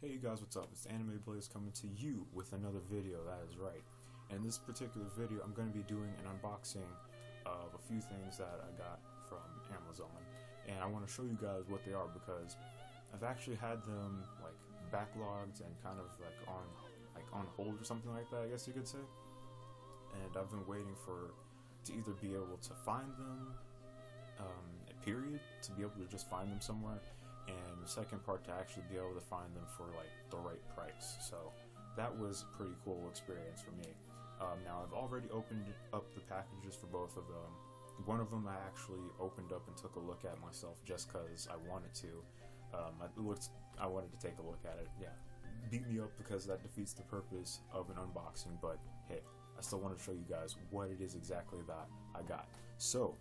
Hey you guys, what's up? It's Anime Blaze coming to you with another video, that is right. In this particular video, I'm going to be doing an unboxing of a few things that I got from Amazon. And I want to show you guys what they are because I've actually had them like backlogged and kind of like on hold or something like that, I guess you could say. And I've been waiting to either be able to find them, period, to be able to just find them somewhere, and the second part to actually be able to find them for like the right price. So that was a pretty cool experience for me. Now I've already opened up the packages for both of them. One of them I actually opened up and took a look at myself just because I wanted to. I wanted to take a look at it. Yeah, beat me up because that defeats the purpose of an unboxing, but hey, I still want to show you guys what it is exactly that I got. So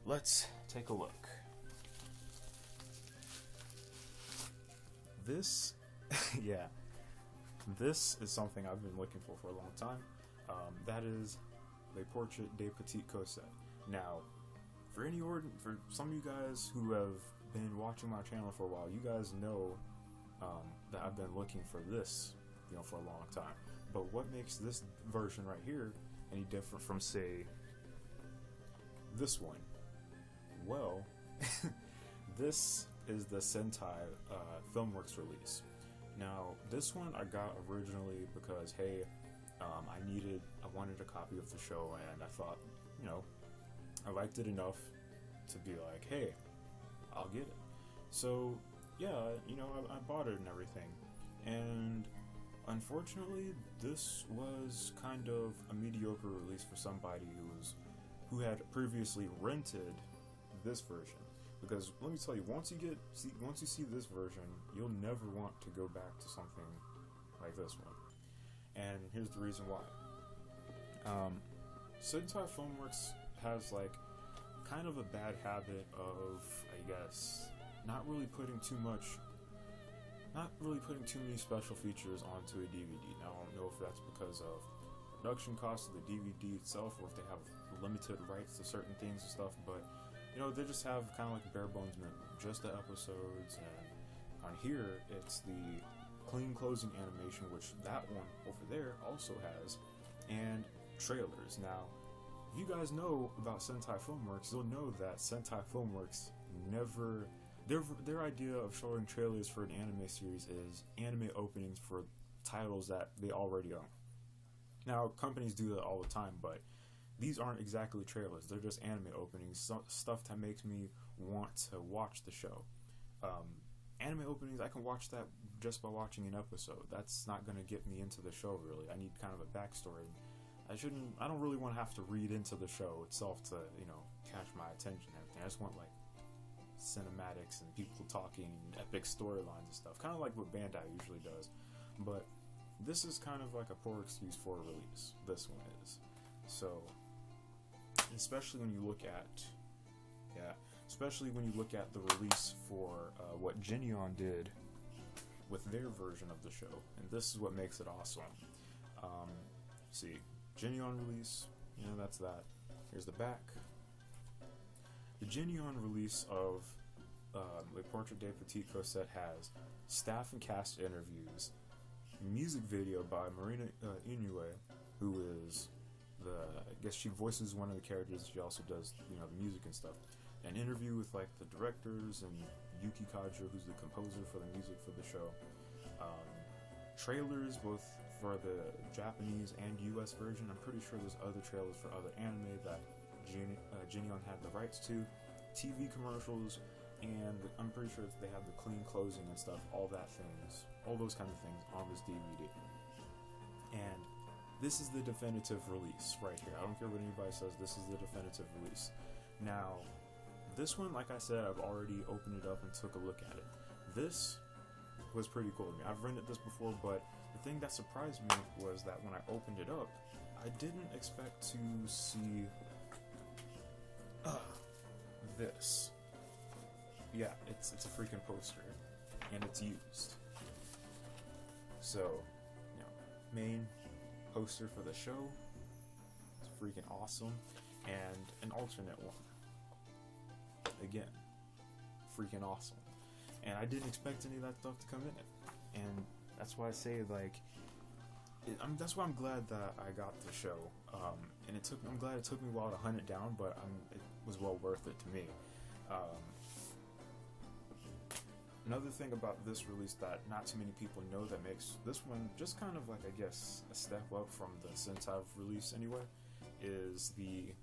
let's take a look. This, yeah, this is something I've been looking for a long time. That is Le Portrait de Petite Cossette. Now, for some of you guys who have been watching my channel for a while, you guys know that I've been looking for this, for a long time. But what makes this version right here any different from, say, this one? Well, this is the Sentai Filmworks release. Now, this one I got originally because, hey, I wanted a copy of the show, and I thought, I liked it enough to be like, hey, I'll get it. So, yeah, I bought it and everything. And unfortunately, this was kind of a mediocre release for somebody who had previously rented this version. Because let me tell you, once you see this version, you'll never want to go back to something like this one. And here's the reason why. Sentai Filmworks has like kind of a bad habit of, I guess, not really putting too many special features onto a DVD. Now I don't know if that's because of production costs of the DVD itself, or if they have limited rights to certain things and stuff, but they just have kind of like a bare bones minimum, just the episodes, and on here it's the clean closing animation, which that one over there also has, and trailers. Now, if you guys know about Sentai Filmworks, you'll know that Sentai Filmworks never, their idea of showing trailers for an anime series is anime openings for titles that they already own. Now, companies do that all the time, but these aren't exactly trailers. They're just anime openings, stuff that makes me want to watch the show. Anime openings, I can watch that just by watching an episode. That's not going to get me into the show, really. I need kind of a backstory. I don't really want to have to read into the show itself to, catch my attention and everything. I just want, like, cinematics and people talking, epic storylines and stuff. Kind of like what Bandai usually does. But this is kind of like a poor excuse for a release. This one is. So, especially when you look at the release for what Geneon did with their version of the show, and this is what makes it awesome. See, Geneon release, that's that. Here's the back. The Geneon release of Le Portrait de Petite Cossette has staff and cast interviews, music video by Marina Inoue, who is I guess she voices one of the characters. She also does, the music and stuff. An interview with like the directors and Yuki Kajo, who's the composer for the music for the show. Trailers both for the Japanese and US version. I'm pretty sure there's other trailers for other anime that Geneon had the rights to. TV commercials, and I'm pretty sure they have the clean closing and stuff. All those kind of things on this DVD. And this is the definitive release right here. I don't care what anybody says, this is the definitive release. Now, this one, like I said, I've already opened it up and took a look at it. This was pretty cool to me. I've rented this before, but the thing that surprised me was that when I opened it up, I didn't expect to see this. Yeah, it's a freaking poster, and it's used. So, main poster for the show. It's freaking awesome. And an alternate one. Again, freaking awesome. And I didn't expect any of that stuff to come in it. And that's why I say, like, that's why I'm glad that I got the show. And I'm glad it took me a while to hunt it down, but it was well worth it to me. Another thing about this release that not too many people know that makes this one just kind of like, I guess, a step up from the Sentai release anyway, is the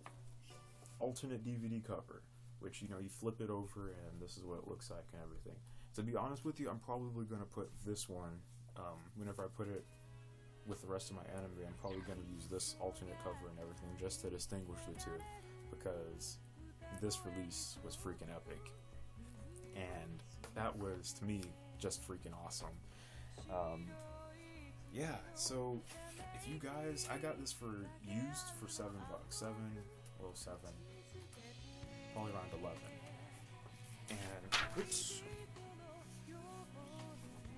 alternate DVD cover, which, you flip it over and this is what it looks like and everything. To be honest with you, I'm probably going to put this one, whenever I put it with the rest of my anime, I'm probably going to use this alternate cover and everything just to distinguish the two, because this release was freaking epic. And that was, to me, just freaking awesome. Yeah, so if you guys, I got this used for $7, $7, probably around 11. And oops.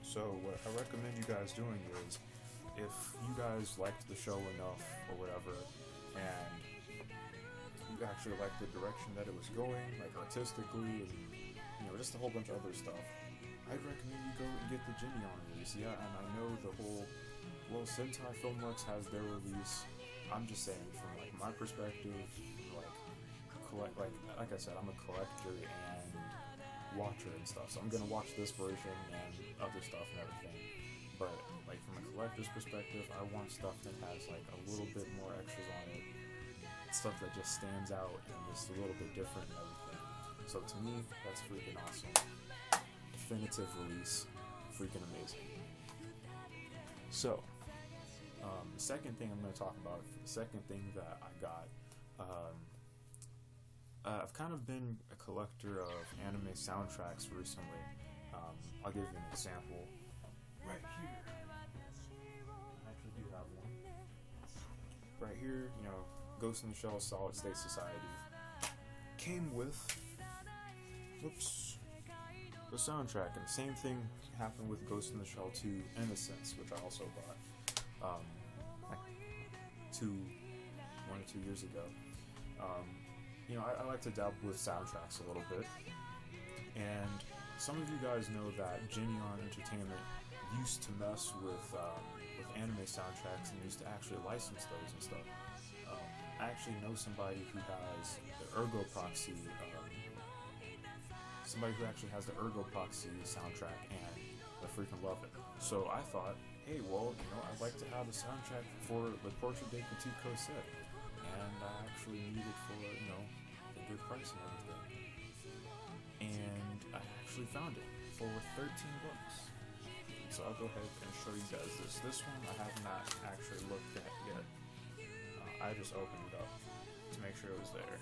So what I recommend you guys doing is, if you guys liked the show enough or whatever, and you actually liked the direction that it was going, like artistically, and just a whole bunch of other stuff, I'd recommend you go and get the Geneon release. Yeah, and I know Sentai Filmworks has their release. I'm just saying, from like my perspective, like I said, I'm a collector and watcher and stuff, so I'm gonna watch this version and other stuff and everything. But like from a collector's perspective, I want stuff that has like a little bit more extras on it, stuff that just stands out and is a little bit different and everything. So to me, that's freaking awesome. Definitive release, freaking amazing. So, the second thing I'm going to talk about, the second thing that I got, I've kind of been a collector of anime soundtracks recently. I'll give you an example right here. I actually do have one. Right here, Ghost in the Shell Solid State Society came with the soundtrack, and the same thing happened with Ghost in the Shell 2 Innocence, which I also bought like 1 or 2 years ago. I like to dabble with soundtracks a little bit, and some of you guys know that Geneon Entertainment used to mess with anime soundtracks and used to actually license those and stuff. I actually know somebody who has the Ergo Proxy soundtrack, and I freaking love it. So I thought, hey, I'd like to have a soundtrack for Le Portrait de Petite Cossette, and I actually need it for, a good price and everything. And I actually found it for $13. So I'll go ahead and show you guys this. This one I have not actually looked at yet. I just opened it up to make sure it was there.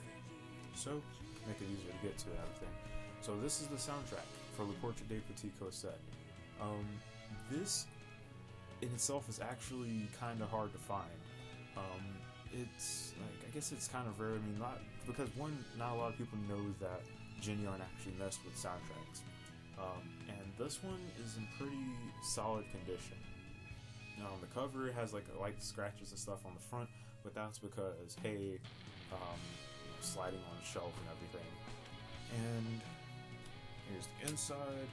So, make it easier to get to and everything. So this is the soundtrack for Le Portrait de Petite Cossette. This in itself is actually kind of hard to find. It's like, I guess it's kind of rare. I mean, because not a lot of people know that Geneon actually messed with soundtracks. And this one is in pretty solid condition. Now on the cover it has like light scratches and stuff on the front, but that's because, hey, sliding on the shelf and everything. And here's the inside.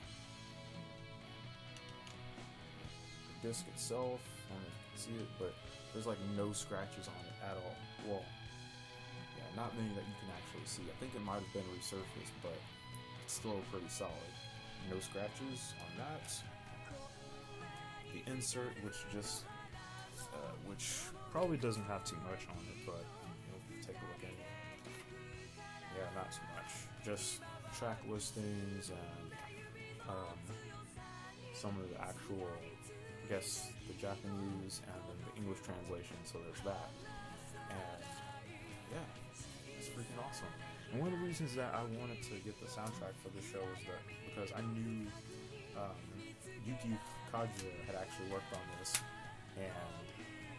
The disc itself, I don't know if you can see it, but there's like no scratches on it at all. Well, yeah, not many that you can actually see. I think it might have been resurfaced, but it's still pretty solid. No scratches on that. The insert, which probably doesn't have too much on it, but take a look anyway. Yeah, not too much. Just track listings and some of the actual, I guess, the Japanese and then the English translation. So there's that. And yeah, it's freaking awesome. And one of the reasons that I wanted to get the soundtrack for the show is that because I knew Yuki Kajira had actually worked on this, and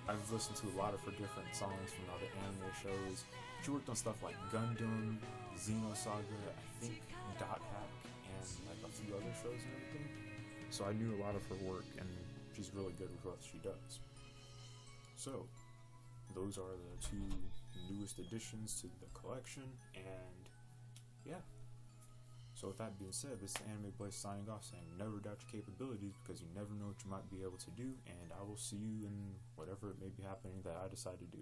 I've listened to a lot of her different songs from other anime shows. She worked on stuff like Gundam, Xenosaga, I think Dot Hack, and like a few other shows and everything. So I knew a lot of her work, and she's really good with what she does. So those are the two newest additions to the collection, and yeah. So with that being said, this is Anime Blaze signing off, saying never doubt your capabilities because you never know what you might be able to do, and I will see you in whatever it may be happening that I decide to do.